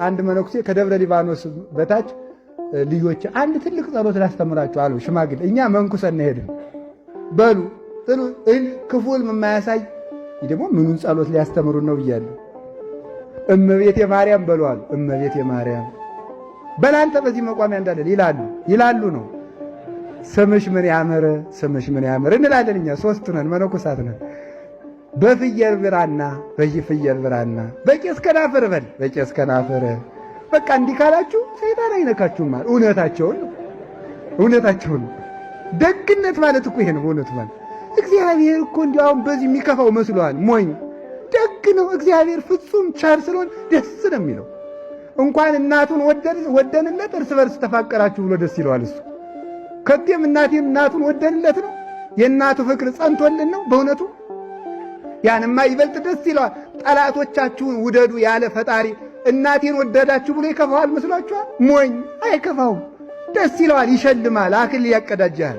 አንድ መነኩሴ ከደብረ ሊባኖስ በታች ልጆች አንድ ትልቅ ጸሎት ላስተምራችሁ አሉ። ሽማግሌ እኛ መንኩሰን ሄድን በሉ ክፉል የማያሳይ ደግሞ ምኑን ጸሎት ሊያስተምሩን ነው ብያለሁ። እመቤቴ ማርያም በሉ አሉ። እመቤቴ ማርያም በላንተ በዚህ መቋሚያ እንዳለ ይላሉ ነው። ስምሽ ምን ያምር ስምሽ ምን ያምር እንላለን እኛ ሶስት ነን መነኮሳት ነን። በፍየል ብራና በፍየል ብራና በቄስ ከናፍር በል በቄስ ከናፍር በቃ እንዲህ ካላችሁ ሰይጣን አይነካችሁም ማለት እውነታቸውን ደግነት ማለት እኮ ይሄ ነው። እውነት ማለት እግዚአብሔር እኮ እንዲያውም በዚህ የሚከፋው መስሏል። ሞኝ ደግ ነው እግዚአብሔር ፍጹም ቸር ስለሆነ ደስ ነው የሚለው። እንኳን እናቱን ወደንለት እርስ በርስ ተፋቀራችሁ ብሎ ደስ ይለዋል እሱ። ከቴም እናቱን ወደንለት ነው የእናቱ ፍቅር ጸንቶልን ነው በእውነቱ። ያንማ ይበልጥ ደስ ይለዋል። ጠላቶቻችሁን ውደዱ ያለ ፈጣሪ እናቴን ወደዳችሁ ብሎ ይከፋዋል መስሏችኋል? ሞኝ አይከፋውም፣ ደስ ይለዋል፣ ይሸልማል፣ አክሊል ያቀዳጃል።